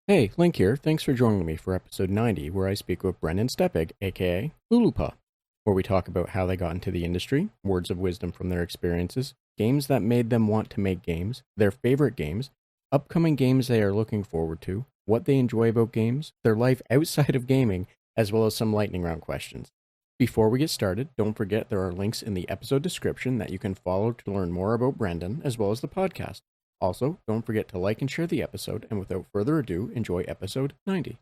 Hey, Link here. Thanks for joining me for episode 90, where I speak with Brendan Steppig, aka Looloopaa, where we talk about how they got into the industry, words of wisdom from their experiences, games that made them want to make games, their favorite games, upcoming games they are looking forward to, what they enjoy about games, their life outside of gaming, as well as some lightning round questions. Before we get started, don't forget there are links in the episode description that you can follow to learn more about Brendan as well as the podcast. Also, don't forget to like and share the episode, and without further ado, enjoy episode 90.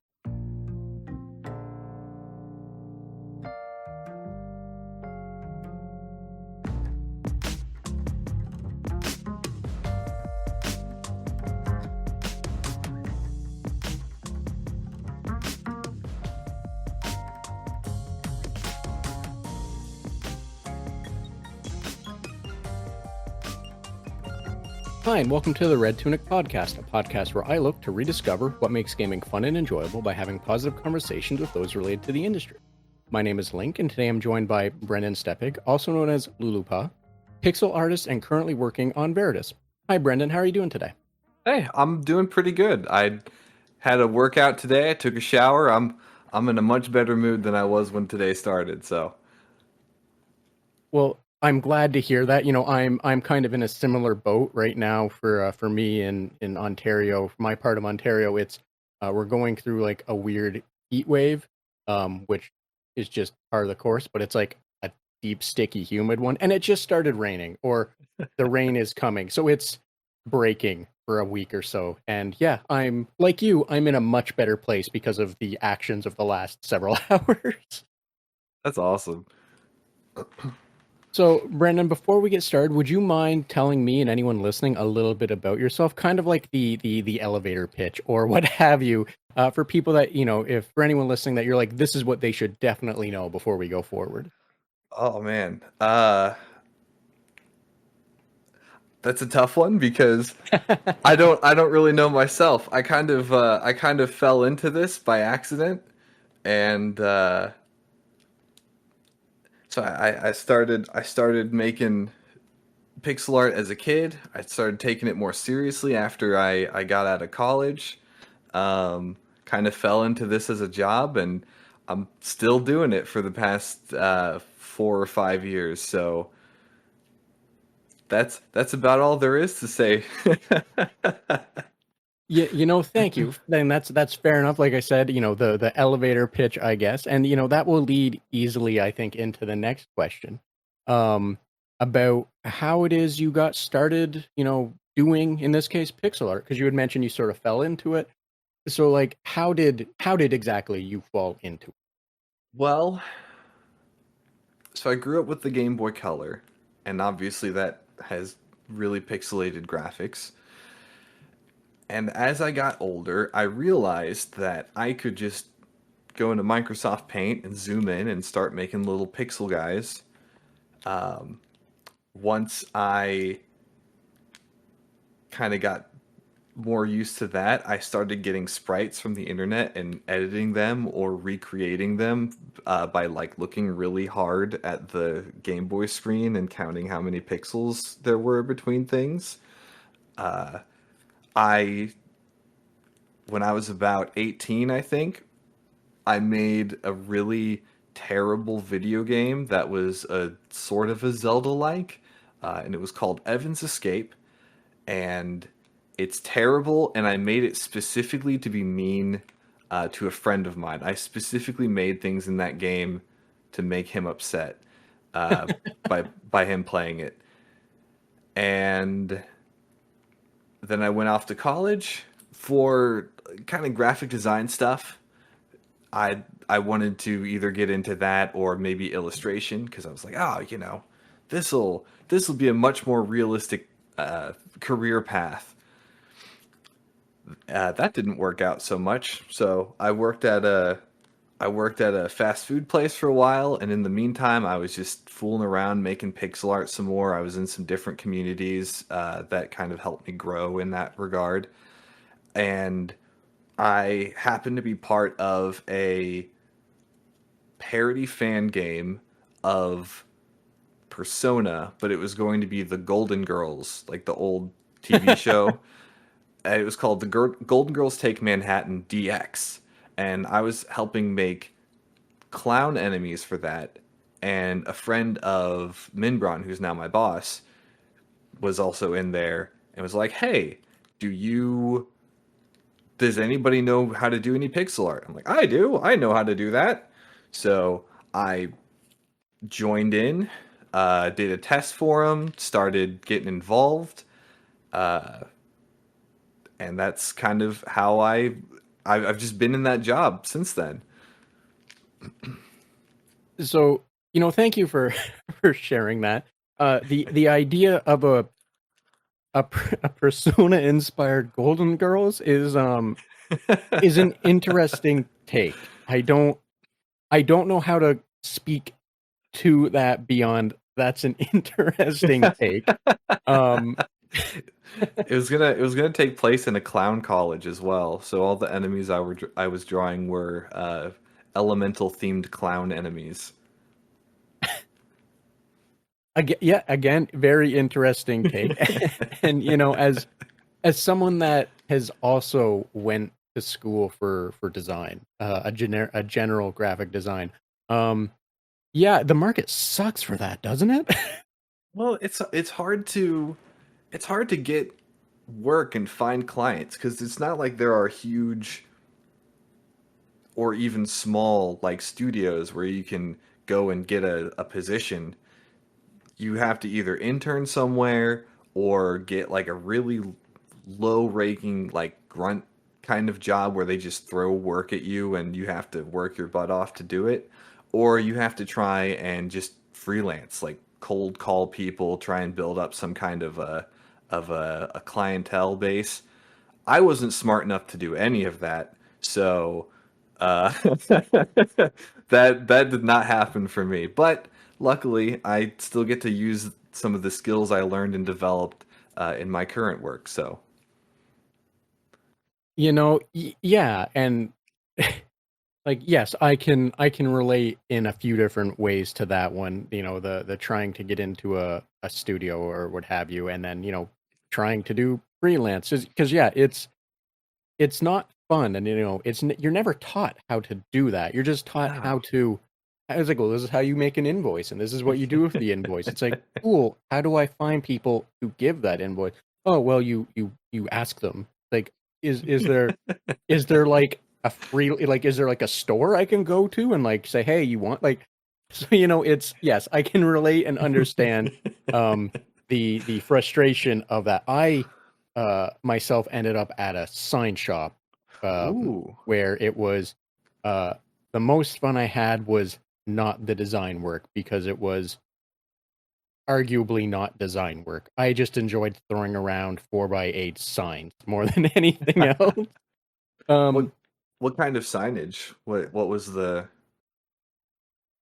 Hi, and welcome to the Red Tunic Podcast, a podcast where I look to rediscover what makes gaming fun and enjoyable by having positive conversations with those related to the industry. My name is Link, and today I'm joined by Brendan Steppig, also known as Looloopaa, pixel artist and currently working on Veritas. Hi, Brendan. How are you doing today? Hey, I'm doing pretty good. I had a workout today. I took a shower. I'm in a much better mood than I was when today started. So, Well, I'm glad to hear that. I'm kind of in a similar boat right now for me in Ontario. For my part of Ontario, it's we're going through like a weird heat wave, which is just part of the course, but it's like a deep, sticky, humid one, and it just started raining, or the rain is coming, so it's breaking for a week or so. And yeah, I'm like you. I'm in a much better place because of the actions of the last several hours. that's awesome. So, Brendan, before we get started, would you mind telling me and anyone listening a little bit about yourself, kind of like the elevator pitch or what have you, for people that if for anyone listening that you're like, this is what they should definitely know before we go forward. Oh man. That's a tough one because I don't really know myself. I kind of fell into this by accident, and so I started making pixel art as a kid. I started taking it more seriously after I got out of college. Kind of fell into this as a job, and I'm still doing it for the past 4 or 5 years. So that's about all there is to say. Yeah, thank you. Then that's fair enough. Like I said, the elevator pitch, I guess, and that will lead easily, I think, into the next question, um, about how it is you got started. Doing in this case pixel art, because you had mentioned you sort of fell into it. So, like, how did exactly you fall into it? Well, so I grew up with the Game Boy Color, and obviously that has really pixelated graphics. And as I got older, I realized that I could just go into Microsoft Paint and zoom in and start making little pixel guys. Um, Once I kind of got more used to that, I started getting sprites from the internet and editing them or recreating them by like looking really hard at the Game Boy screen and counting how many pixels there were between things. I, when I was about 18, I think, I made a really terrible video game that was a sort of a Zelda-like, and it was called Evan's Escape, and it's terrible, and I made it specifically to be mean to a friend of mine. I specifically made things in that game to make him upset uh, by him playing it. And then I went off to college for kind of graphic design stuff. I wanted to either get into that or maybe illustration because I was like, oh, this'll be a much more realistic career path. That didn't work out so much. So I worked at a fast food place for a while, and in the meantime, I was just fooling around making pixel art some more. I was in some different communities that kind of helped me grow in that regard, and I happened to be part of a parody fan game of Persona, but it was going to be the Golden Girls, like the old TV show. It was called the Golden Girls Take Manhattan DX, and I was helping make clown enemies for that. And a friend of Minbron, who's now my boss, was also in there and was like, "Hey, do you does anybody know how to do any pixel art?" I'm like, "I do. I know how to do that." So I joined in, did a test for him, started getting involved, and that's kind of how I've just been in that job since then. So, thank you for for sharing that. The idea of a persona inspired Golden Girls is an interesting take. I don't know how to speak to that beyond that's an interesting take. Um, It was gonna take place in a clown college as well. So all the enemies I was drawing were elemental themed clown enemies. again, very interesting take. And as someone that has also went to school for design, a general graphic design, yeah, the market sucks for that, doesn't it? Well, it's hard to get work and find clients because it's not like there are huge or even small like studios where you can go and get a position. You have to either intern somewhere or get like a really low ranking like grunt kind of job where they just throw work at you and you have to work your butt off to do it, or you have to try and just freelance, like cold call people, try and build up some kind of a clientele base. I wasn't smart enough to do any of that, so that did not happen for me. But luckily, I still get to use some of the skills I learned and developed in my current work. So Yeah, and like yes, I can relate in a few different ways to that one. The trying to get into a studio or what have you, and then trying to do freelance because yeah, it's not fun, and you're never taught how to do that. You're just taught how no. to. I was like, well, this is how you make an invoice, and this is what you do with the invoice. It's like, cool. How do I find people to give that invoice? Oh, well, you ask them. Like, is there like a free like is there like a store I can go to and like say, hey, you want like so it's yes, I can relate and understand um the frustration of that. I myself ended up at a sign shop Ooh. where it was uh the most fun I had was not the design work because it was arguably not design work. I just enjoyed throwing around 4x8 signs more than anything else. What Um, what kind of signage? What was the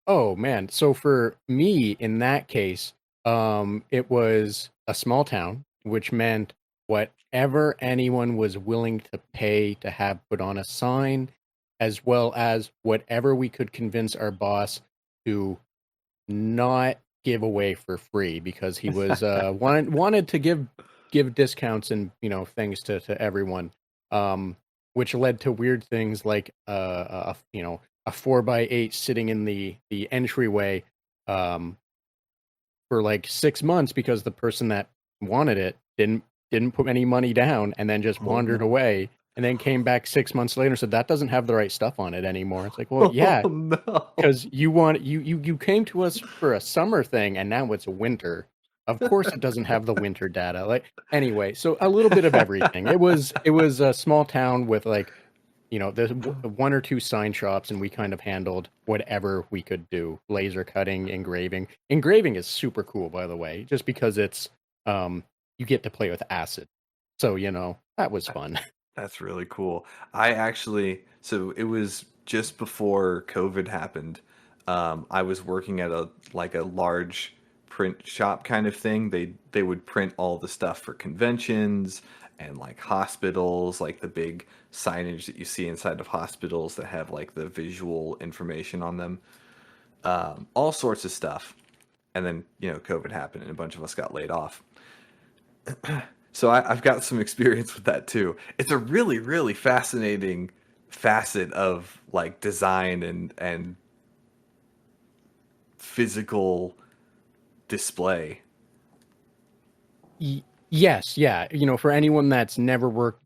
oh man, so for me in that case, it was a small town, which meant whatever anyone was willing to pay to have put on a sign, as well as whatever we could convince our boss to not give away for free because he was wanted to give discounts and things to everyone, um which led to weird things like a 4x8 sitting in the entryway um for like 6 months because the person that wanted it didn't put any money down and then just oh wandered no. away and then came back 6 months later and said that doesn't have the right stuff on it anymore. It's like, well, Oh yeah, no. because you came to us for a summer thing and now it's winter. Of course it doesn't have the winter data. Like anyway, so a little bit of everything. It was a small town with like, there's one or two sign shops and we kind of handled whatever we could do. Laser cutting, engraving. Engraving is super cool, by the way, just because it's you get to play with acid. So, that was fun. That's really cool. I actually, so it was just before COVID happened. I was working at a large print shop kind of thing. They would print all the stuff for conventions and like hospitals, like the big signage that you see inside of hospitals that have like the visual information on them, all sorts of stuff. And then, COVID happened and a bunch of us got laid off. So I've got some experience with that too. It's a really, really fascinating facet of like design and physical display. Yes, yeah. For anyone that's never worked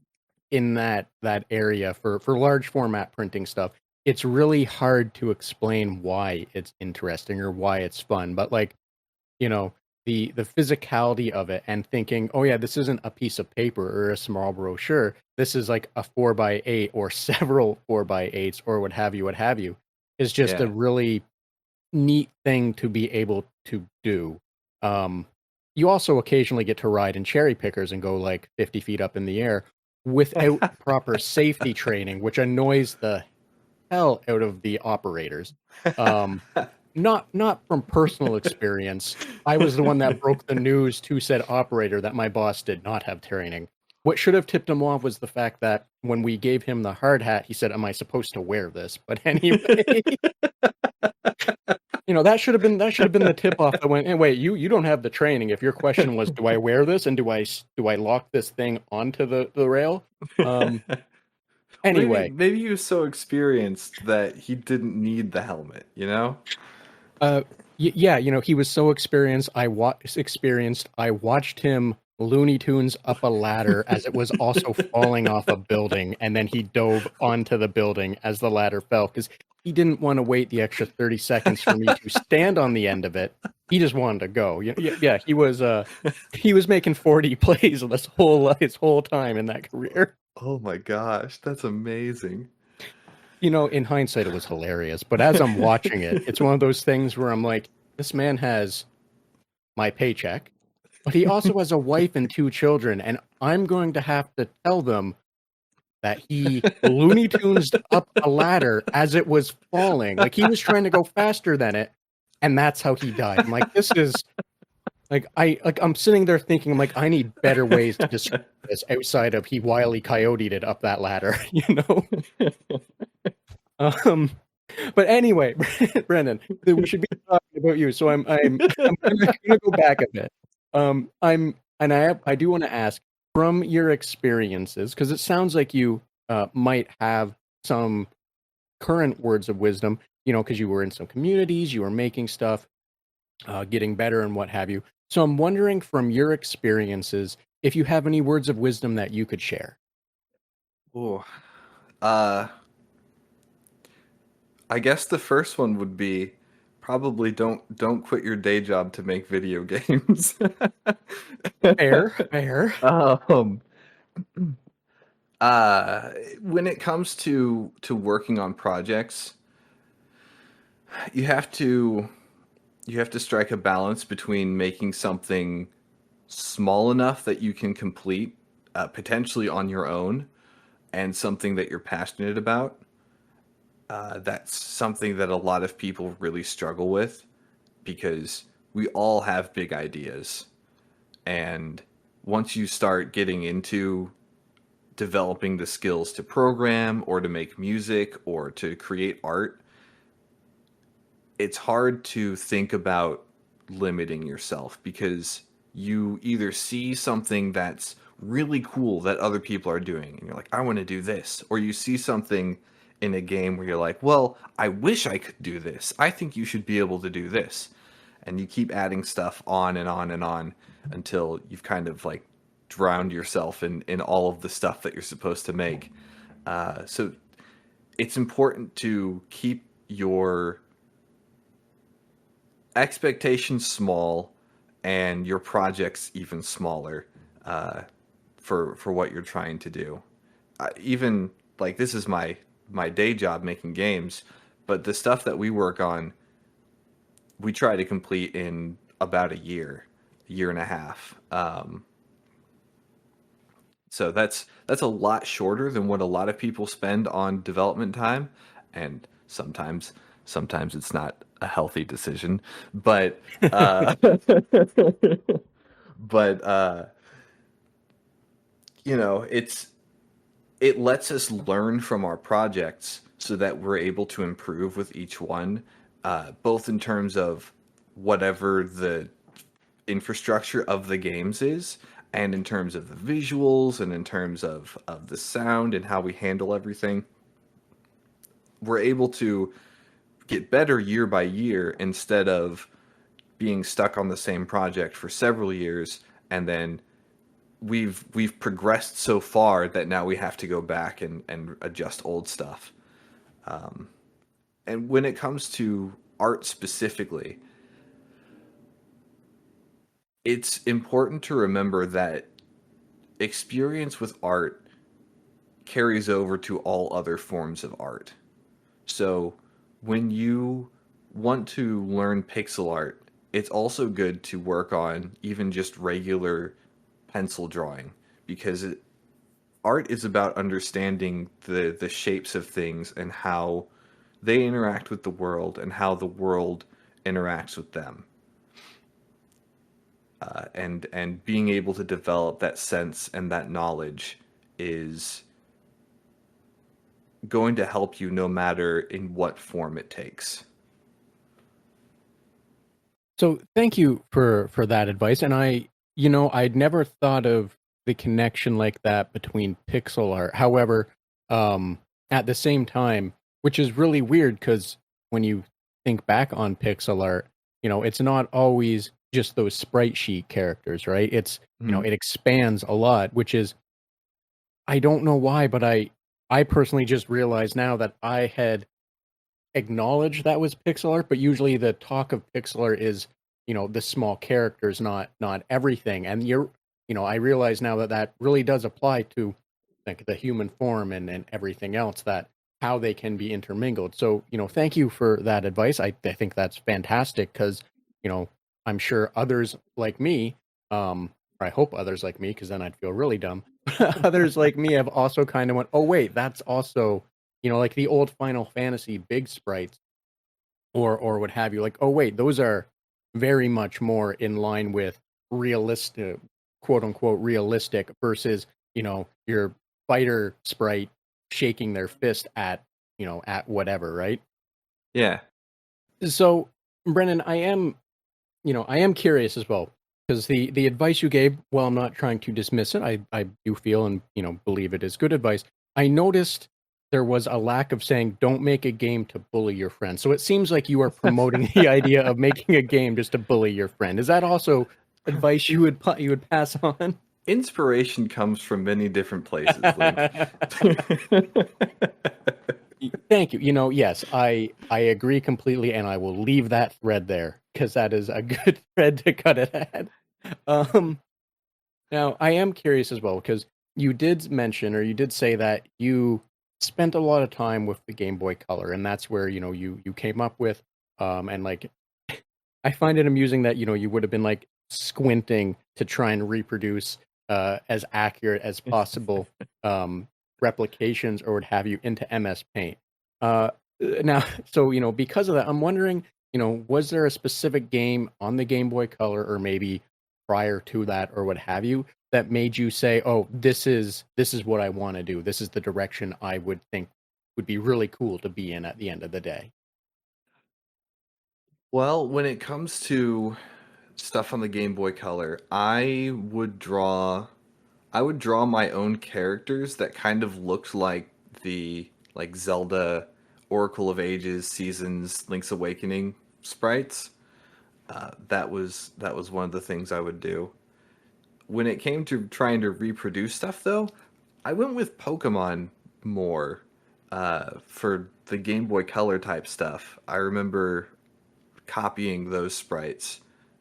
in that area for large format printing stuff, it's really hard to explain why it's interesting or why it's fun. But like, you know, the physicality of it and thinking, oh yeah, this isn't a piece of paper or a small brochure. This is like a 4x8 or several 4x8s or what have you, is just a Yeah. really neat thing to be able to do. Um, you also occasionally get to ride in cherry pickers and go like 50 feet up in the air without proper safety training, which annoys the hell out of the operators. Um, not from personal experience. I was the one that broke the news to said operator that my boss did not have training. What should have tipped him off was the fact that when we gave him the hard hat, he said, "Am I supposed to wear this?" But anyway, that should have been the tip off that went, hey, wait, you don't have the training. If your question was, do I wear this and do I lock this thing onto the rail? Um, anyway, Maybe he was so experienced that he didn't need the helmet, you know? uh, yeah, he was so experienced. I watched him Looney Tunes up a ladder as it was also falling off a building, and then he dove onto the building as the ladder fell because he didn't want to wait the extra 30 seconds for me to stand on the end of it. He just wanted to go. Yeah, he was making 40 plays his whole time in that career. Oh my gosh, that's amazing. In hindsight, it was hilarious. But as I'm watching it, it's one of those things where I'm like, this man has my paycheck, but he also has a wife and two children, and I'm going to have to tell them that he Looney Tunes up a ladder as it was falling. Like he was trying to go faster than it, and that's how he died. I'm like, this is I'm sitting there thinking, I'm like, I need better ways to describe this outside of he wily coyoted it up that ladder, Um, but anyway, Brendan, we should be talking about you. So I'm gonna go back a bit. I do want to ask from your experiences because it sounds like you might have some current words of wisdom. Because you were in some communities, you were making stuff, getting better, and what have you. So I'm wondering from your experiences if you have any words of wisdom that you could share. Ooh. Uh, I guess the first one would be probably don't quit your day job to make video games. Fair, fair. Um, uh, when it comes to working on projects, you have to you have to strike a balance between making something small enough that you can complete, potentially on your own, and something that you're passionate about. That's something that a lot of people really struggle with because we all have big ideas. And once you start getting into developing the skills to program or to make music or to create art, it's hard to think about limiting yourself because you either see something that's really cool that other people are doing and you're like, I want to do this, or you see something in a game where you're like, well, I wish I could do this. I think you should be able to do this. And you keep adding stuff on and on and on until you've kind of like drowned yourself in all of the stuff that you're supposed to make. So it's important to keep your expectations small and your projects even smaller for what you're trying to do. Even like this is my day job making games, but the stuff that we work on, we try to complete in about a year and a half. So that's a lot shorter than what a lot of people spend on development time, and sometimes it's not a healthy decision, but uh, but it lets us learn from our projects so that we're able to improve with each one, both in terms of whatever the infrastructure of the games is, and in terms of the visuals and in terms of the sound and how we handle everything, we're able to get better year by year instead of being stuck on the same project for several years, and then we've progressed so far that now we have to go back and adjust old stuff. And when it comes to art specifically, it's important to remember that experience with art carries over to all other forms of art. So when you want to learn pixel art, it's also good to work on even just regular pencil drawing, because art is about understanding the shapes of things and how they interact with the world and how the world interacts with them. And being able to develop that sense and that knowledge is going to help you no matter in what form it takes. So thank you for that advice. And I'd never thought of the connection like that between pixel art. However, at the same time, which is really weird because when you think back on pixel art, it's not always just those sprite sheet characters, right? Mhm. It expands a lot, which is, I don't know why, but I personally just realized now that I had acknowledged that was pixel art, but usually the talk of pixel art is, the small characters, not everything. And I realize now that that really does apply to like the human form and everything else, that how they can be intermingled. So, thank you for that advice. I think that's fantastic because, you know, I'm sure others like me, or I hope others like me, because then I'd feel really dumb. Others like me have also kind of went, oh wait, that's also, like the old Final Fantasy big sprites or what have you. Like, oh wait, those are very much more in line with realistic, quote unquote, realistic versus your fighter sprite shaking their fist at at whatever, right? Yeah. So, Brennan, I am curious as well because the advice you gave, while I'm not trying to dismiss it, I do feel and believe it is good advice. I noticed there was a lack of saying don't make a game to bully your friend. So it seems like you are promoting the idea of making a game just to bully your friend. Is that also advice you would pass on? Inspiration comes from many different places, Link. Thank you. Yes, I agree completely, and I will leave that thread there because that is a good thread to cut it at. Um, Now, I am curious as well because you did mention or you did say that you spent a lot of time with the Game Boy Color, and that's where you came up with and like I find it amusing that you would have been like squinting to try and reproduce as accurate as possible um, replications or what have you into MS Paint. Now, so because of that, I'm wondering, was there a specific game on the Game Boy Color or maybe prior to that or what have you that made you say, "Oh, this is what I want to do. This is the direction I would think would be really cool to be in at the end of the day." Well, when it comes to stuff on the Game Boy Color, I would draw my own characters that kind of looked like the like Zelda Oracle of Ages Seasons Link's Awakening sprites. That was one of the things I would do. When it came to trying to reproduce stuff, though, I went with Pokemon more for the Game Boy Color type stuff. I remember copying those sprites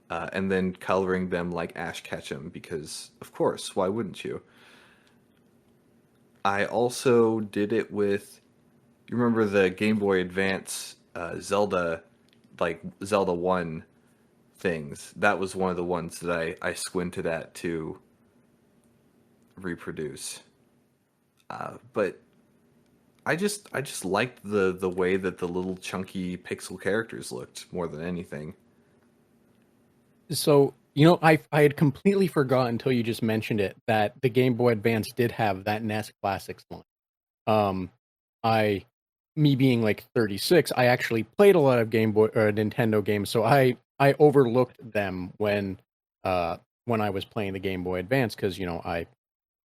and then coloring them like Ash Ketchum because, of course, why wouldn't you? I also did it with, you remember the Game Boy Advance Zelda, like Zelda 1 things? That was one of the ones that I squinted at to reproduce. But I just liked the way that the little chunky pixel characters looked more than anything. So, I had completely forgotten until you just mentioned it that the Game Boy Advance did have that NES Classics line. Um, I, me being like 36, I actually played a lot of Game Boy or Nintendo games, so I overlooked them when when I was playing the Game Boy Advance because, I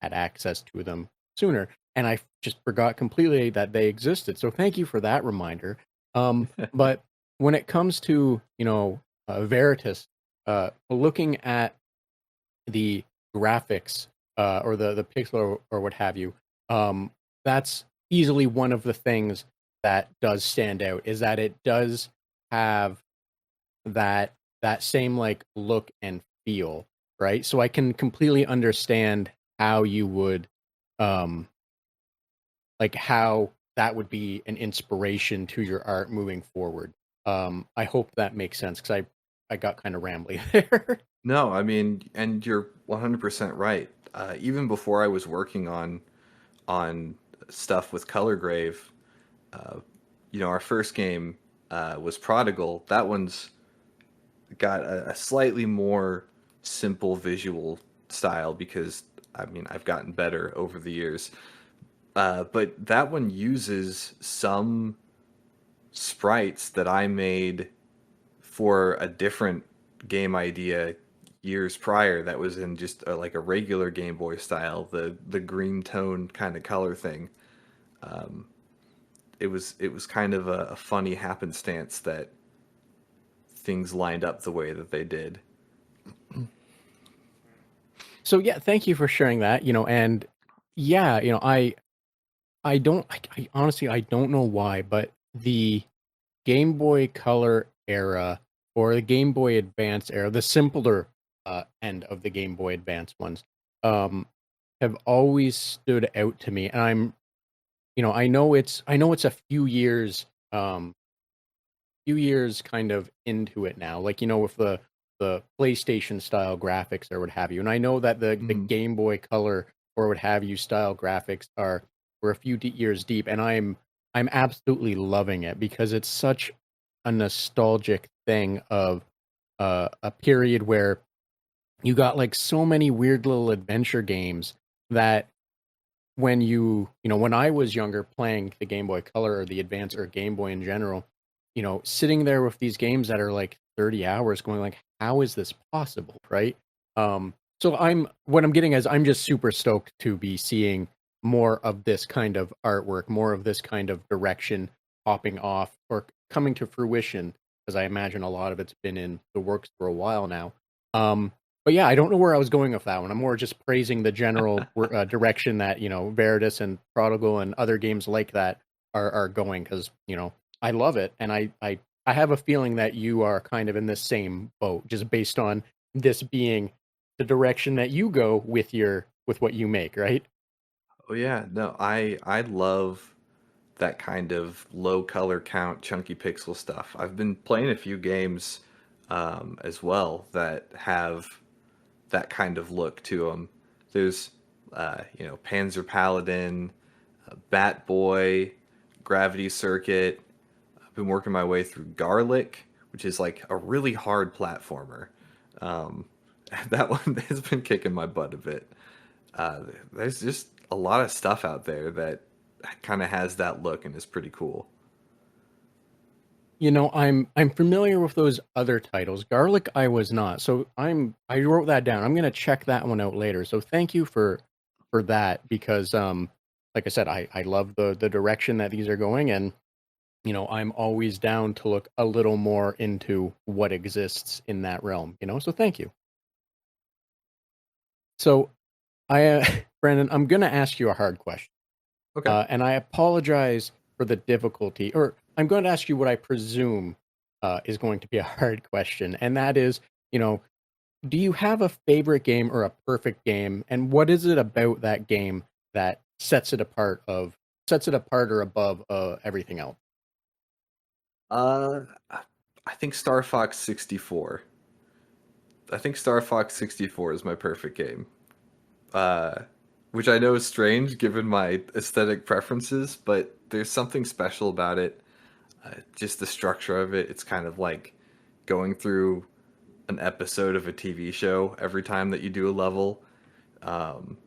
had access to them sooner, and I just forgot completely that they existed. So thank you for that reminder. But when it comes to, Veritas, looking at the graphics, or the pixel, or what have you, that's easily one of the things that does stand out, is that it does have that same like look and feel, right? So I can completely understand how you would, um like, how that would be an inspiration to your art moving forward. I hope that makes sense because I got kind of rambly there. No, I mean, and you're 100% right. Even before I was working on stuff with Color Grave, uh, our first game was Prodigal. That one's got a slightly more simple visual style because I mean I've gotten better over the years. But that one uses some sprites that I made for a different game idea years prior that was in just like a regular Game Boy style, the green tone kind of color thing. Um, it was kind of a funny happenstance that things lined up the way that they did. So yeah, thank you for sharing that. And yeah, I don't I honestly I don't know why, but the Game Boy Color era or the Game Boy Advance era, the simpler end of the Game Boy Advance ones, um, have always stood out to me. And I know it's a few years kind of into it now, like, with the PlayStation style graphics or what have you. And I know that the Mhm. Game Boy Color or what have you style graphics were a few years deep, and I'm absolutely loving it because it's such a nostalgic thing of a period where you got like so many weird little adventure games that when I was younger playing the Game Boy Color or the Advance or Game Boy in general, sitting there with these games that are like 30 hours going like, how is this possible, right? So what I'm getting is I'm just super stoked to be seeing more of this kind of artwork, more of this kind of direction popping off or coming to fruition, because I imagine a lot of it's been in the works for a while now. Um, but yeah, I don't know where I was going with that one. I'm more just praising the general direction that Veritas and Prodigal and other games like that are going, because I love it, and I have a feeling that you are kind of in the same boat, just based on this being the direction that you go with what you make, right? Oh yeah, no, I love that kind of low color count, chunky pixel stuff. I've been playing a few games as well that have that kind of look to them. There's Panzer Paladin, Bat Boy, Gravity Circuit. I've been working my way through Garlic, which is like a really hard platformer. Um, that one has been kicking my butt a bit. Uh, there's just a lot of stuff out there that kind of has that look and is pretty cool. I'm familiar with those other titles. Garlic, I was not. So I wrote that down. I'm gonna check that one out later. So thank you for that, because like I said, I love the direction that these are going, and I'm always down to look a little more into what exists in that realm. So thank you. So Brandon, I'm gonna ask you a hard question. Okay. And I apologize for the difficulty, or I'm going to ask you what I presume is going to be a hard question, and that is, you know, do you have a favorite game or a perfect game, and what is it about that game that sets it apart or above everything else? I think Star Fox 64. I think Star Fox 64 is my perfect game. Uh, which I know is strange given my aesthetic preferences, but there's something special about it. Just the structure of it. It's kind of like going through an episode of a TV show every time that you do a level. Um,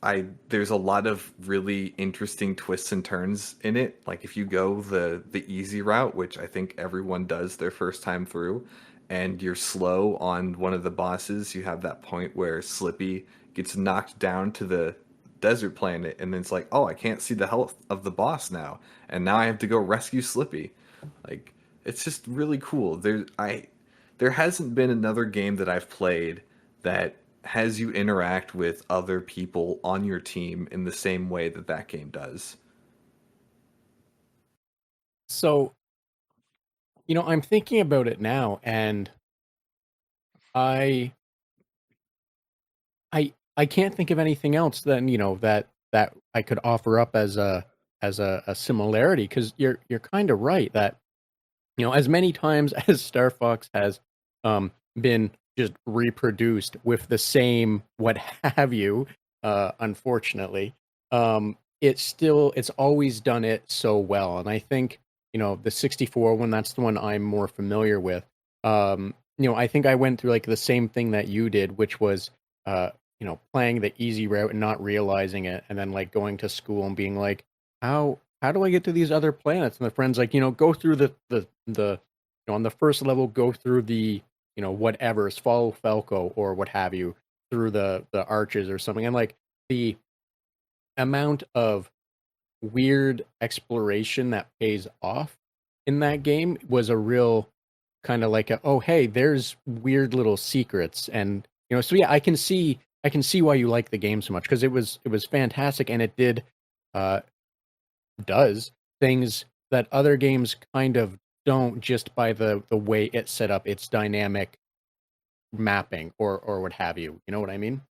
I there's a lot of really interesting twists and turns in it. Like if you go the easy route, which I think everyone does their first time through, and you're slow on one of the bosses, you have that point where Slippy gets knocked down to the desert planet, and then it's like, oh, I can't see the health of the boss now, and now I have to go rescue Slippy. Like, it's just really cool. There hasn't been another game that I've played that has you interact with other people on your team in the same way that that game does. So, I'm thinking about it now, and I I can't think of anything else than, that I could offer up as a similarity, because you're kind of right that, as many times as Star Fox has been just reproduced with the same what have you, unfortunately, it's always done it so well. And I think, the 64 one, that's the one I'm more familiar with. I think I went through like the same thing that you did, which was, uh, playing the easy route and not realizing it, and then like going to school and being like, how do I get to these other planets? And the friend's like, go through the on the first level, go through the, whatever's, follow Falco or what have you, through the arches or something. And like the amount of weird exploration that pays off in that game was a real kind of like oh, hey, there's weird little secrets. And so yeah, I can see why you like the game so much, because it was fantastic, and it uh does things that other games kind of don't, just by the way it's set up, its dynamic mapping or what have you. You know what I mean?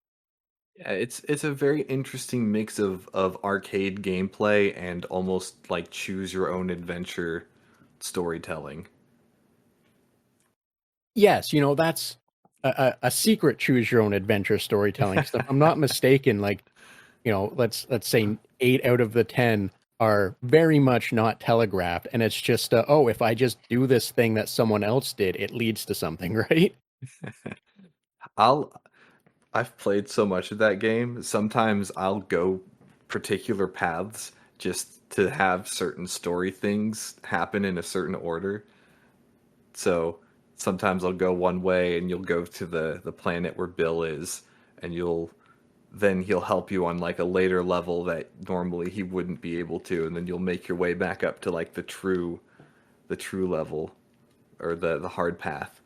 Yeah, it's a very interesting mix of arcade gameplay and almost like choose your own adventure storytelling. Yes, that's a secret choose your own adventure storytelling. Because if I'm not mistaken, like, let's say 8 out of the 10 are very much not telegraphed, and it's just oh, if I just do this thing that someone else did, it leads to something, right? I'll I've played so much of that game. Sometimes I'll go particular paths just to have certain story things happen in a certain order. So sometimes I'll go one way and you'll go to the planet where Bill is, and he'll help you on like a later level that normally he wouldn't be able to, and then you'll make your way back up to like the true level, or the hard path.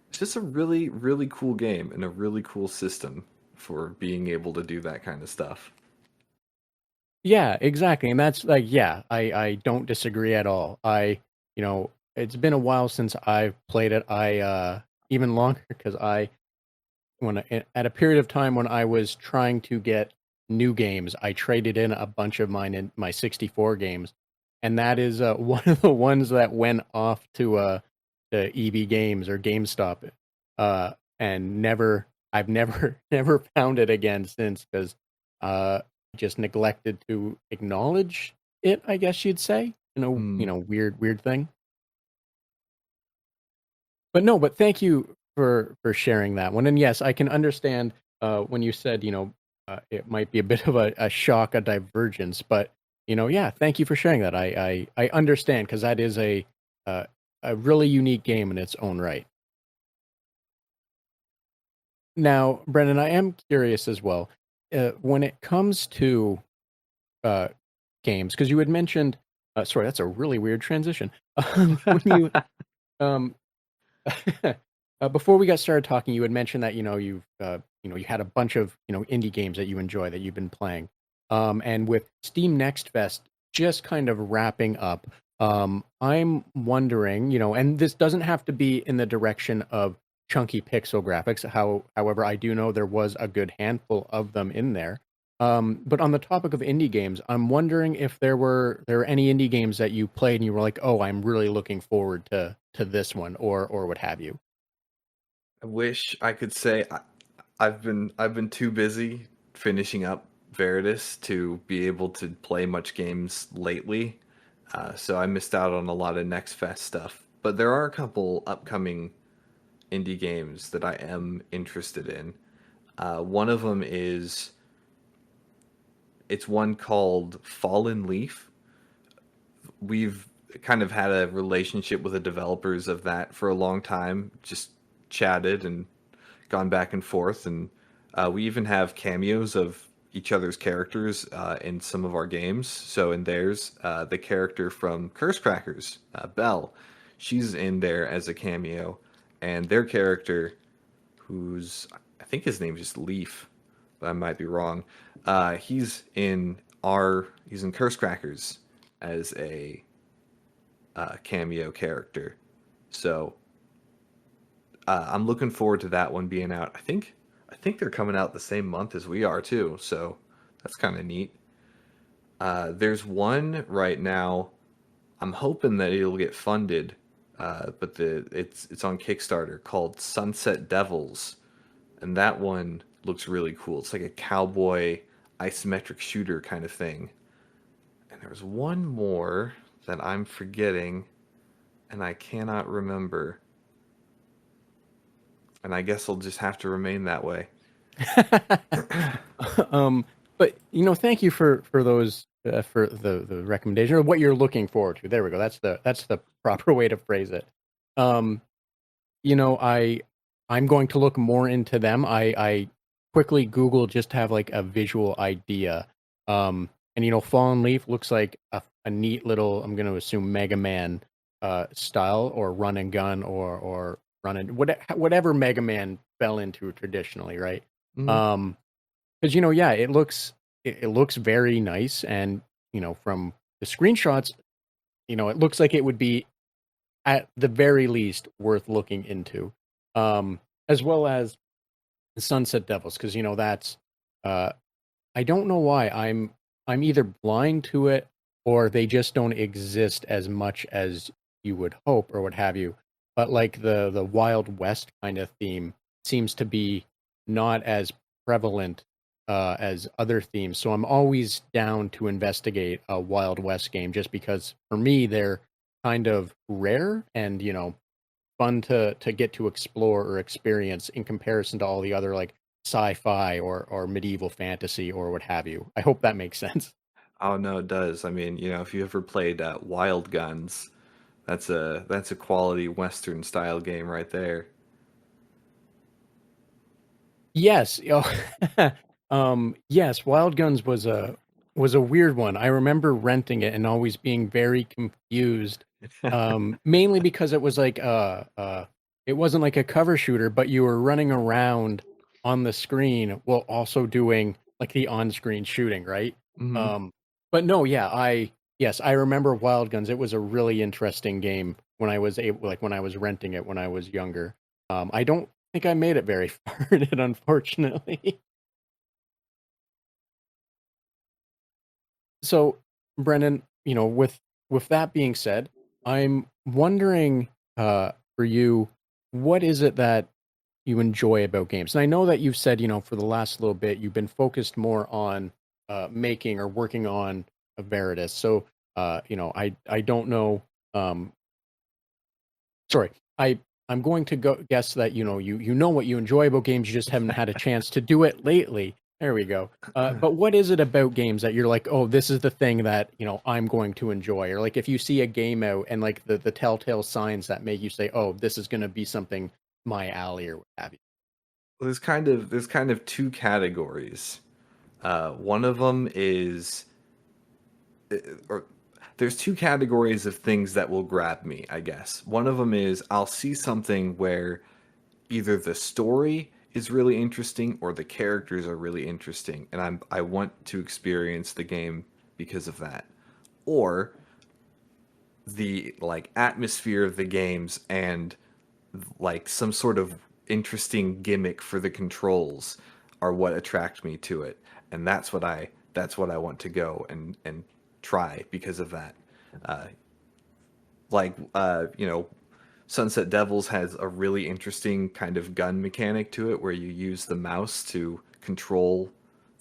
It's just a really, really cool game and a really cool system for being able to do that kind of stuff. Yeah, exactly. And that's like, yeah, I don't disagree at all. It's been a while since I've played it. Even longer, because at a period of time when I was trying to get new games, I traded in a bunch of mine in my 64 games, and that is one of the ones that went off to EB Games or GameStop, and I've never never found it again since, because uh, just neglected to acknowledge it, I guess you'd say. Hmm. Weird thing. But no, but thank you for sharing that one. And yes, I can understand when you said, it might be a bit of a shock, a divergence, but yeah, thank you for sharing that. I understand, because that is uh, a really unique game in its own right. Now, Brendan, I am curious as well. When it comes to uh, games, because you had mentioned, sorry, that's a really weird transition. When you um, before we got started talking, you had mentioned that you had a bunch of indie games that you enjoy that you've been playing, and with Steam Next Fest just kind of wrapping up, I'm wondering, and this doesn't have to be in the direction of chunky pixel graphics. However, I do know there was a good handful of them in there. But on the topic of indie games, I'm wondering if there were any indie games that you played and you were like, oh, I'm really looking forward to this one, or what have you. I wish I could say I've been too busy finishing up Veritas to be able to play much games lately. So I missed out on a lot of Next Fest stuff. But there are a couple upcoming indie games that I am interested in. One of them is it's one called Fallen Leaf. We've kind of had a relationship with the developers of that for a long time. Just chatted and gone back and forth, and we even have cameos of each other's characters in some of our games. So in theirs, the character from Curse Crackers, Belle, she's in there as a cameo, and their character, who's I think his name is just Leaf, but I might be wrong. He's in Curse Crackers as a cameo character. So I'm looking forward to that one being out. I think they're coming out the same month as we are too, so that's kind of neat. There's one right now. I'm hoping that it'll get funded, but it's on Kickstarter called Sunset Devils, and that one looks really cool. It's like a cowboy isometric shooter kind of thing. And there was one more that I'm forgetting, and I cannot remember. And I guess I'll just have to remain that way. um, but thank you for those for the recommendation or what you're looking forward to. There we go. That's the proper way to phrase it. Um, I'm going to look more into them. I quickly Google just to have like a visual idea. And Fallen Leaf looks like a neat little. I'm going to assume Mega Man style or run and gun or run and whatever Mega Man fell into traditionally, right? Mhm. Um, because yeah, it looks very nice, and from the screenshots, it looks like it would be at the very least worth looking into, as well as the Sunset Devils, because that's uh, I don't know why I'm either blind to it or they just don't exist as much as you would hope or what have you. But like the Wild West kind of theme seems to be not as prevalent as other themes. So I'm always down to investigate a Wild West game just because for me they're kind of rare and fun to get to explore or experience in comparison to all the other like sci-fi or medieval fantasy or what have you. I hope that makes sense. Oh no, it does. I mean, if you ever played Wild Guns, that's a quality Western style game right there. Yes. Yes, Wild Guns was a weird one. I remember renting it and always being very confused. Mainly because it was like it wasn't like a cover shooter, but you were running around on the screen while also doing like the on-screen shooting, right? Hmm. Um but no, yeah, I remember Wild Guns. It was a really interesting game when I was able like when I was renting it when I was younger. I don't think I made it very far in it, unfortunately. So, Brendan, with that being said, I'm wondering for you, what is it that you enjoy about games? And I know that you've said, for the last little bit, you've been focused more on making or working on a Veritas. So, I don't know. Um, sorry, I'm going to go guess that you know what you enjoy about games. You just haven't had a chance to do it lately. There we go. But what is it about games that you're like, oh, this is the thing that I'm going to enjoy, or like if you see a game out and like the telltale signs that make you say, oh, this is going to be something my alley or what have you. There's kind of two categories. One of them is, or there's two categories of things that will grab me, I guess. One of them is I'll see something where either the story is really interesting or the characters are really interesting, and I want to experience the game because of that. Or the like atmosphere of the games and like some sort of interesting gimmick for the controls are what attract me to it, and that's what I want to go and try because of that. uh like Sunset Devils has a really interesting kind of gun mechanic to it where you use the mouse to control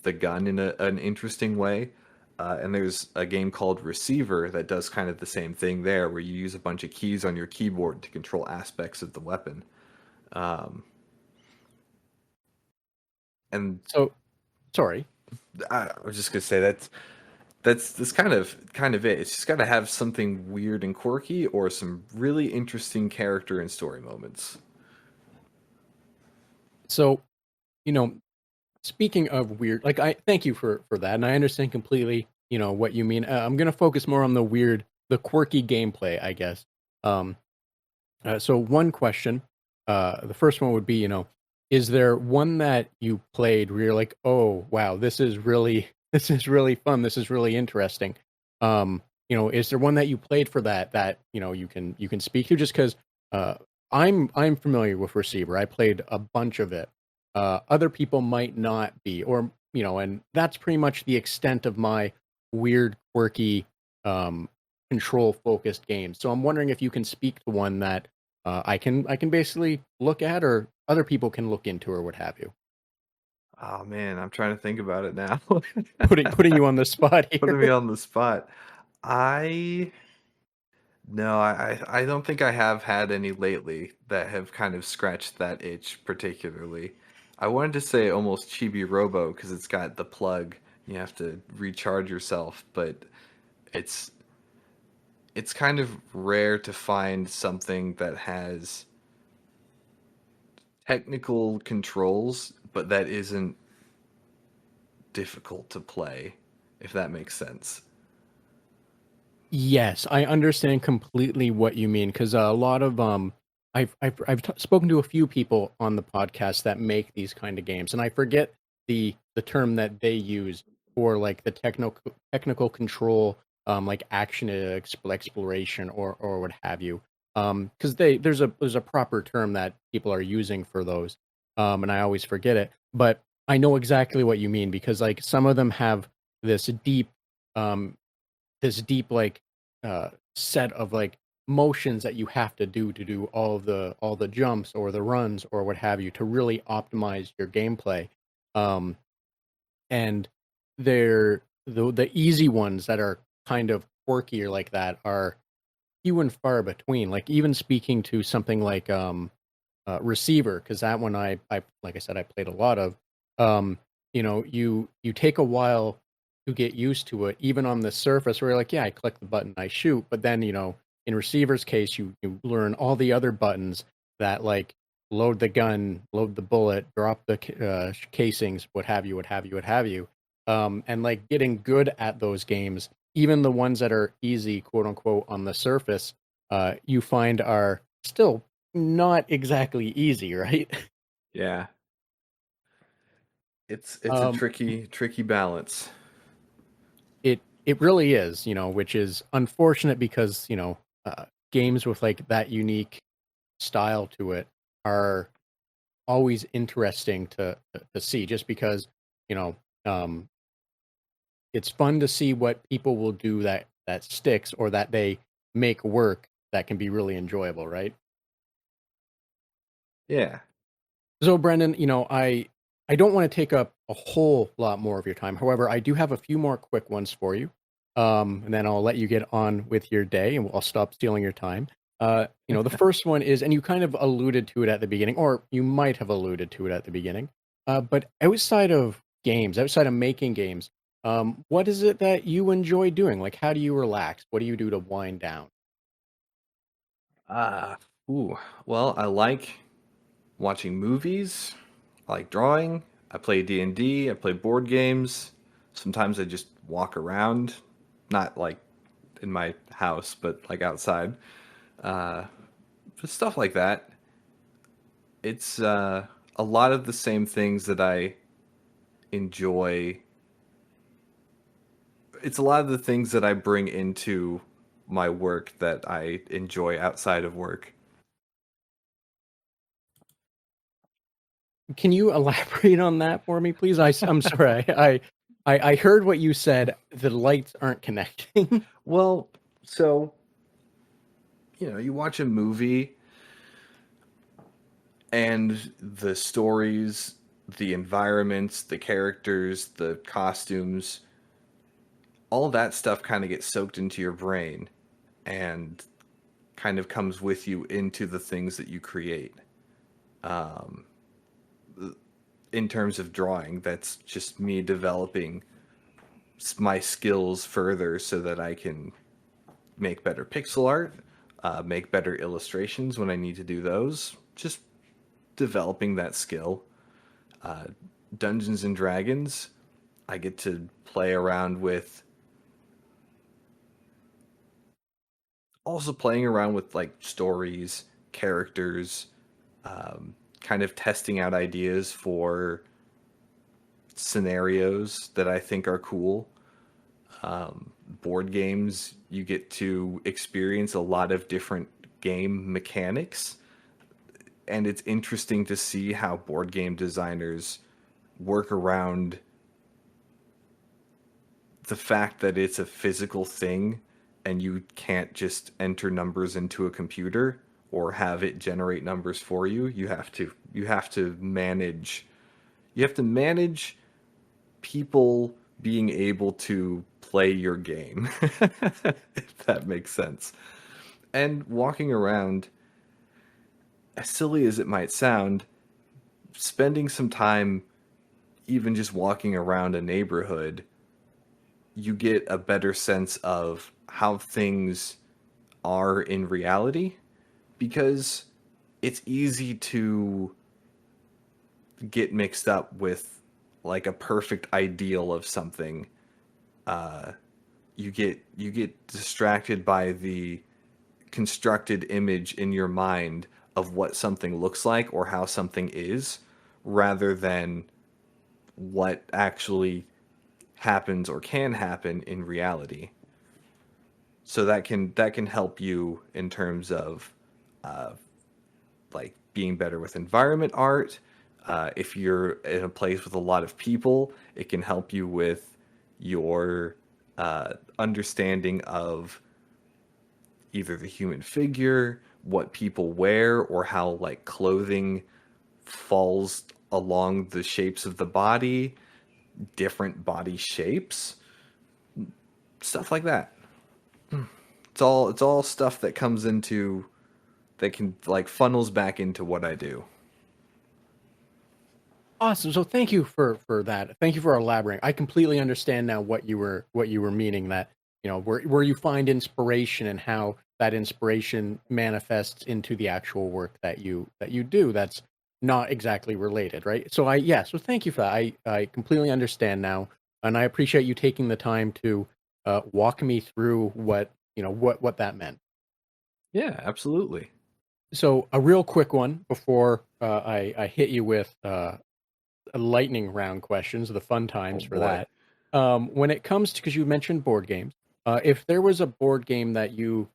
the gun in an interesting way. And there's a game called Receiver that does kind of the same thing there, where you use a bunch of keys on your keyboard to control aspects of the weapon. Um, and So sorry. I was just gonna say that that's kind of it. It's just got to have something weird and quirky, or some really interesting character and story moments. So, you know, speaking of weird, like I thank you for that, and I understand completely, what you mean. I'm gonna focus more on the weird, the quirky gameplay, I guess. Um, so one question, the first one would be, is there one that you played where you're like, oh wow, this is really this is really fun, this is really interesting. Is there one that you played for that you can speak to? Just because uh, I'm familiar with Receiver, I played a bunch of it. Other people might not be, or and that's pretty much the extent of my weird, quirky, um, control focused games. So I'm wondering if you can speak to one that I can basically look at, or other people can look into, or what have you. Oh man, I'm trying to think about it now. Putting you on the spot Putting me here. on the spot. I No, I don't think I have had any lately that have kind of scratched that itch particularly. I wanted to say almost Chibi Robo because it's got the plug. You have to recharge yourself, but it's it's kind of rare to find something that has technical controls, but that isn't difficult to play, if that makes sense. Yes, I understand completely what you mean, because a lot of spoken to a few people on the podcast that make these kind of games, and I forget the term that they use for like the technical control, like action exploration, or what have you. Because there's a proper term that people are using for those, and I always forget it, but I know exactly what you mean, because like some of them have this deep um like set of like motions that you have to do all the jumps or the runs or what have you, to really optimize your gameplay. um and they're the easy ones that are kind of quirkier like that are few and far between. Like, even speaking to something like Receiver, because that one I like I said, I played a lot of. You take a while to get used to it, even on the surface, where you're like, yeah, I click the button, I shoot. But then, in Receiver's case, you learn all the other buttons that, like, load the gun, load the bullet, drop the casings, what have you, what have you, what have you. And like getting good at those games, even the ones that are easy, quote unquote, on the surface, you find are still not exactly easy, right? Yeah, it's a Um, tricky balance. it really is, which is unfortunate, because games with like that unique style to it are always interesting to see, just because you know um, it's fun to see what people will do that sticks, or that they make work, that can be really enjoyable, right? Yeah. So, Brendan, I don't want to take up a whole lot more of your time. However, I do have a few more quick ones for you, and then I'll let you get on with your day, and I'll stop stealing your time. The first one is, and you kind of alluded to it at the beginning, or you might have alluded to it at the beginning, but outside of games, outside of making games, what is it that you enjoy doing? Like, how do you relax? What do you do to wind down? Ah, ooh. Well, I like watching movies. I like drawing. I play D&D. I play board games. Sometimes I just walk around, not like in my house, but like outside. Uh, just stuff like that. It's a lot of the same things that I enjoy. It's a lot of the things that I bring into my work that I enjoy outside of work. Can you elaborate on that for me, please? I'm sorry. I heard what you said. The lights aren't connecting. Well, so, you watch a movie and the stories, the environments, the characters, the costumes, all that stuff kind of gets soaked into your brain and kind of comes with you into the things that you create. Um, in terms of drawing, that's just me developing my skills further so that I can make better pixel art, make better illustrations when I need to do those. Just developing that skill. Uh, Dungeons and Dragons, I get to play around with, also playing around with like stories, characters, kind of testing out ideas for scenarios that I think are cool. Board games, you get to experience a lot of different game mechanics, and it's interesting to see how board game designers work around the fact that it's a physical thing and you can't just enter numbers into a computer or have it generate numbers for you. You have to manage people being able to play your game, if that makes sense. And walking around, as silly as it might sound, spending some time even just walking around a neighborhood, you get a better sense of how things are in reality, because it's easy to get mixed up with like a perfect ideal of something. You get distracted by the constructed image in your mind of what something looks like or how something is, rather than what actually happens or can happen in reality. So that can help you in terms of like being better with environment art. If you're in a place with a lot of people, it can help you with your understanding of either the human figure, what people wear, or how like clothing falls along the shapes of the body, different body shapes, stuff like that. It's all stuff that comes into, that can like funnels back into what I do. Awesome. So thank you for that. Thank you for elaborating. I completely understand now what you were meaning, that where you find inspiration and how that inspiration manifests into the actual work that you do. That's not exactly related, right? So thank you for that. I completely understand now, and I appreciate you taking the time to walk me through what that meant. Yeah, absolutely. So a real quick one before I hit you with lightning round questions, the fun Oh times for boy. that. When it comes to, because you mentioned board games, if there was a board game that you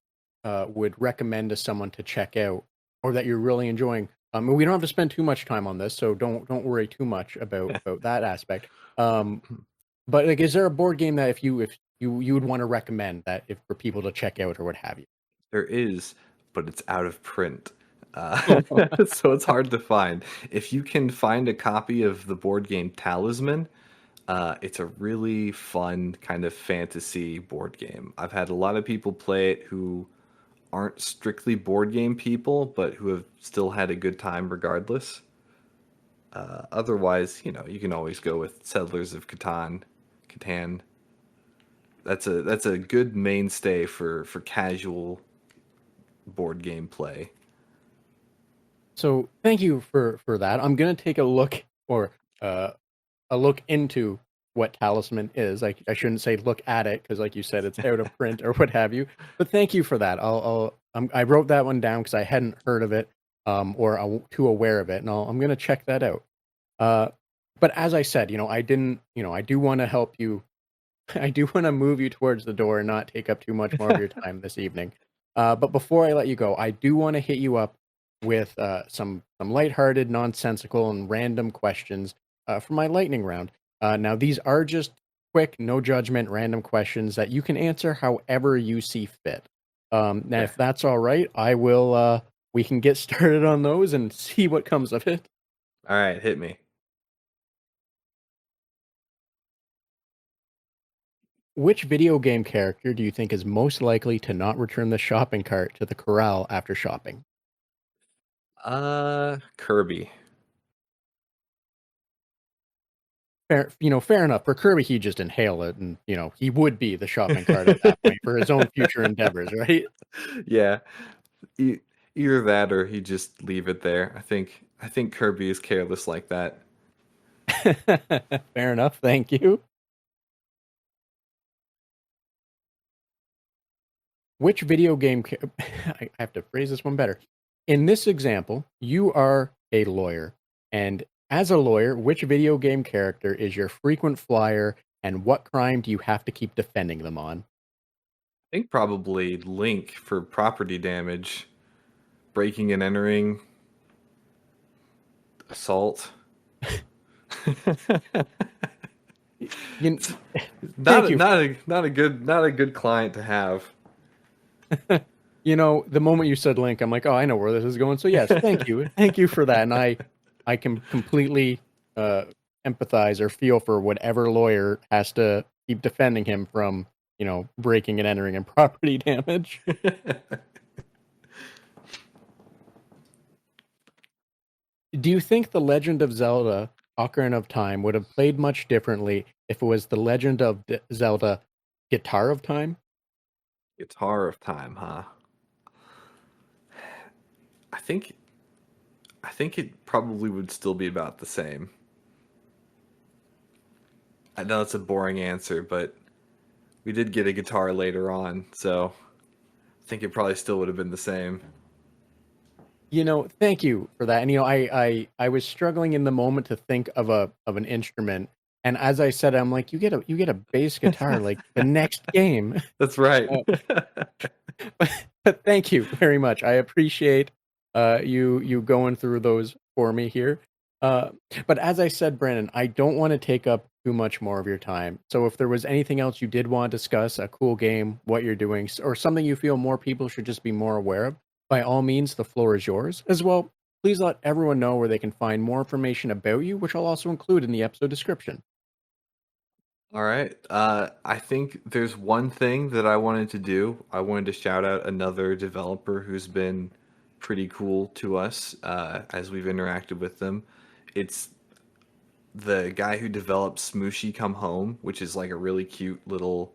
would recommend to someone to check out, or that you're really enjoying, and we don't have to spend too much time on this, so don't worry too much about that aspect. Um, but like, is there a board game that if you would want to recommend that if for people to check out or what have you? There is, but it's out of print. Uh, Oh, so it's hard to find. If you can find a copy of the board game Talisman, it's a really fun kind of fantasy board game. I've had a lot of people play it who aren't strictly board game people, but who have still had a good time regardless. Otherwise, you can always go with Settlers of Catan. That's a good mainstay for casual board game play. so thank you for that. I'm gonna take a look, or uh, a look into what Talisman is. I shouldn't say look at it, because, like you said, it's out of print or what have you. But thank you for that. I wrote that one down because I hadn't heard of it, or too aware of it, and I'm gonna check that out. Uh, but as I said, I didn't, I do want to help you. I do want to move you towards the door and not take up too much more of your time this evening. But before I let you go, I do want to hit you up with some lighthearted, nonsensical, and random questions for my lightning round. Now, these are just quick, no judgment, random questions that you can answer however you see fit. Now, Okay. if that's all right, I will. We can get started on those and see what comes of it. All right, hit me. Which video game character do you think is most likely to not return the shopping cart to the corral after shopping? Kirby. fair enough. For Kirby, he just inhale it, and he would be the shopping cart at that point for his own future endeavors, right? Yeah, e- either that or he just leave it there. I think Kirby is careless like that. Fair enough. Thank you. Which video game? I have to phrase this one better. In this example, you are a lawyer, and as a lawyer, which video game character is your frequent flyer, and what crime do you have to keep defending them on? I think probably Link for property damage, breaking and entering, assault. You, not thank a, you. not a good client to have. The moment you said Link, I'm like, oh, I know where this is going. So yes, thank you, thank you for that, and I can completely empathize or feel for whatever lawyer has to keep defending him from breaking and entering and property damage. Do you think The Legend of Zelda: Ocarina of Time would have played much differently if it was The Legend of Zelda: Guitar of Time? Guitar of Time, huh? I think I think it probably would still be about the same. I know it's a boring answer, but we did get a guitar later on, so I think it probably still would have been the same. Thank you for that. And I was struggling in the moment to think of an instrument, and as I said, I'm like, you get a bass guitar like the next game. That's right. Uh, but thank you very much. I appreciate you going through those for me here. Uh, but as I said, Brandon, I don't want to take up too much more of your time. So if there was anything else you did want to discuss, a cool game, what you're doing, or something you feel more people should just be more aware of, by all means, the floor is yours. As well, please let everyone know where they can find more information about you, which I'll also include in the episode description. All right. I think there's one thing that I wanted to do. I wanted to shout out another developer who's been pretty cool to us as we've interacted with them. It's the guy who developed Smooshy Come Home, which is like a really cute little.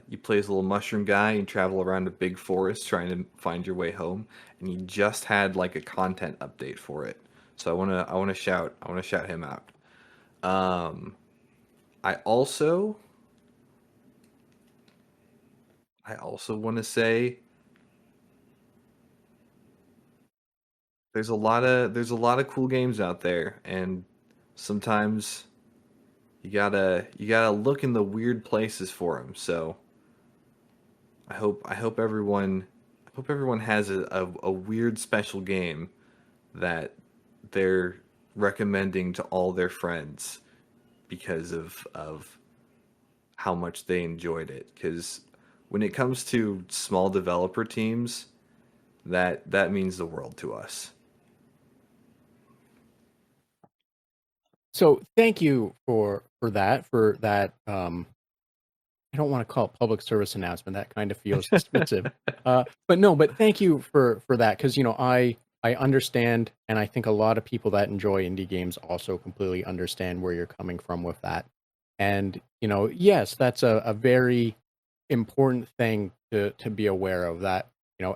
You play as a little mushroom guy and travel around a big forest trying to find your way home. And he just had like a content update for it. So I want to shout him out. Um, I also I also want to say there's a lot of cool games out there, and sometimes you gotta look in the weird places for them. So I hope everyone has a weird special game that they're recommending to all their friends because of how much they enjoyed it. Because when it comes to small developer teams, that means the world to us. So thank you for that. I don't want to call it public service announcement. That kind of feels dismissive. But no, but thank you for that, because I understand, and I think a lot of people that enjoy indie games also completely understand where you're coming from with that. And yes, that's a very important thing to be aware of, that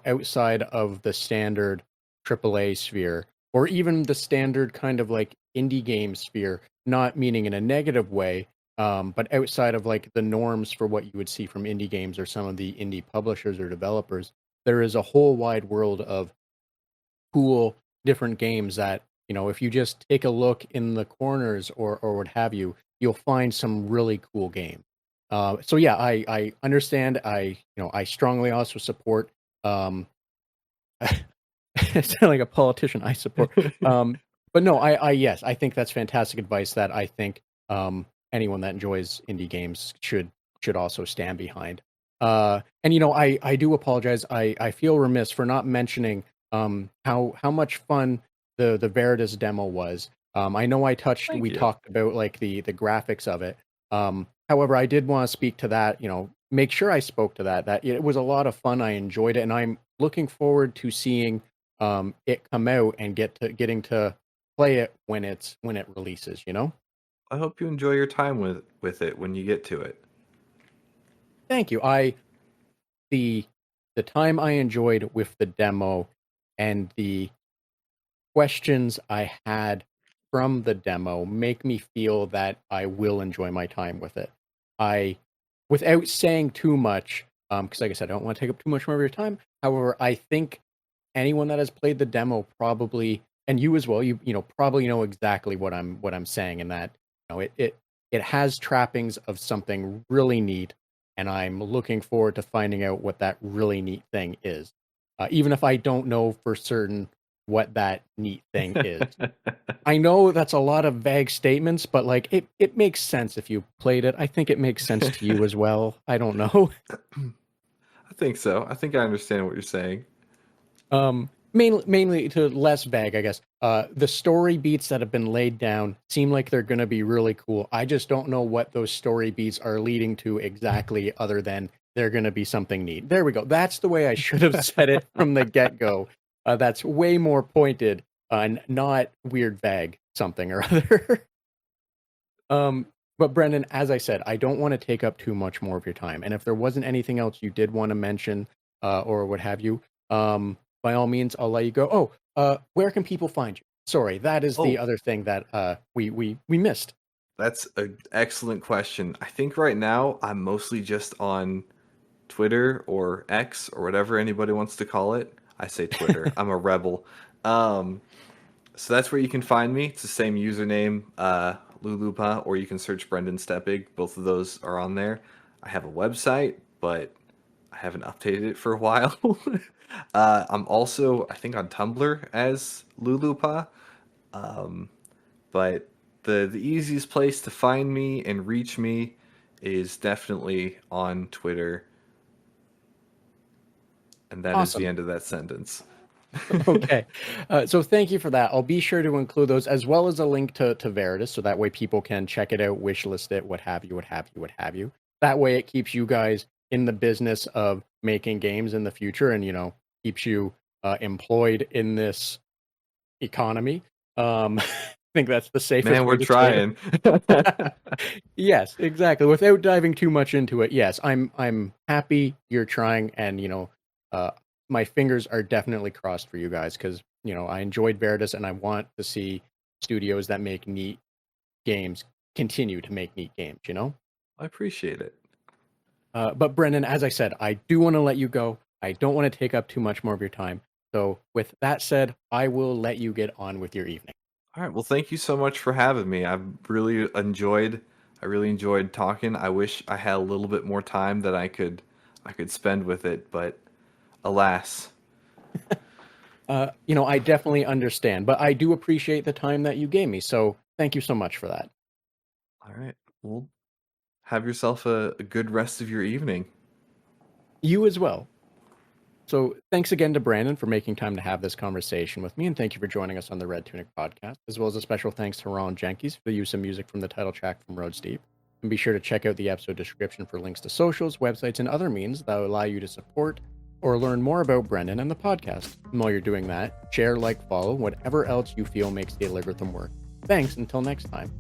outside of the standard AAA sphere, or even the standard kind of like indie game sphere, not meaning in a negative way, but outside of like the norms for what you would see from indie games or some of the indie publishers or developers, there is a whole wide world of cool different games that if you just take a look in the corners or what have you, you'll find some really cool games. So yeah, I understand. I strongly also support. um I sound like a politician. I support. But no, yes, I think that's fantastic advice that I think anyone that enjoys indie games should also stand behind. And I do apologize. I feel remiss for not mentioning how much fun the Veritas demo was. I know Thank we you. talked about like the graphics of it. However, I did want to speak to that. Make sure I spoke to that. That it was a lot of fun. I enjoyed it, and I'm looking forward to seeing it come out and getting to play it when it releases. I hope you enjoy your time with it when you get to it. Thank you. The the time I enjoyed with the demo and the questions I had from the demo make me feel that I will enjoy my time with it. I, without saying too much, because like I said, I don't want to take up too much more of your time. However, I think anyone that has played the demo probably, and you as well, you probably know exactly what I'm saying, in that it has trappings of something really neat, and I'm looking forward to finding out what that really neat thing is, even if I don't know for certain what that neat thing is. I know that's a lot of vague statements, but like it makes sense if you played it. I think it makes sense to you as well. I don't know. I think so. I think I understand what you're saying. Mainly to less vague, I guess. The story beats that have been laid down seem like they're going to be really cool. I just don't know what those story beats are leading to exactly, other than they're going to be something neat. There we go. That's the way I should have said it from the get-go. That's way more pointed, and not weird, vague something or other. Um, but Brendan, as I said, I don't want to take up too much more of your time. And if there wasn't anything else you did want to mention, or what have you, by all means, I'll let you go. Oh, where can people find you? Sorry, that is the Oh, other thing that we missed. that's an excellent question. I think right now I'm mostly just on Twitter or X or whatever anybody wants to call it. I say Twitter. I'm a rebel. Um, so that's where you can find me. It's the same username, Looloopaa, or you can search Brendan Steppig. Both of those are on there. I have a website, but I haven't updated it for a while. I'm also, I think, on Tumblr as Looloopaa. But the easiest place to find me and reach me is definitely on Twitter, and that is the Awesome. end of that sentence. Okay. So thank you for that. I'll be sure to include those, as well as a link to Veritas, so that way people can check it out, wishlist it, what have you, what have you, what have you. That way it keeps you guys in the business of making games in the future, and keeps you employed in this economy. I think that's the safest Man, way we're to say trying. it. Yes, exactly. Without diving too much into it, yes, I'm happy you're trying, and uh, my fingers are definitely crossed for you guys, because I enjoyed Veritas, and I want to see studios that make neat games continue to make neat games. I appreciate it. But Brendan, as I said, I do want to let you go. I don't want to take up too much more of your time. So, with that said, I will let you get on with your evening. All right. Well, thank you so much for having me. I really enjoyed talking. I wish I had a little bit more time that I could spend with it, but alas. I definitely understand, but I do appreciate the time that you gave me. So, thank you so much for that. All right. Well, have yourself a good rest of your evening. You as well. So, thanks again to Brandon for making time to have this conversation with me, and thank you for joining us on the Red Tunic podcast, as well as a special thanks to Ron Jenkins for the use of music from the title track from Road Steep. And be sure to check out the episode description for links to socials, websites, and other means that will allow you to support or learn more about Brendan and the podcast. And while you're doing that, share, like, follow, whatever else you feel makes the algorithm work. Thanks, until next time.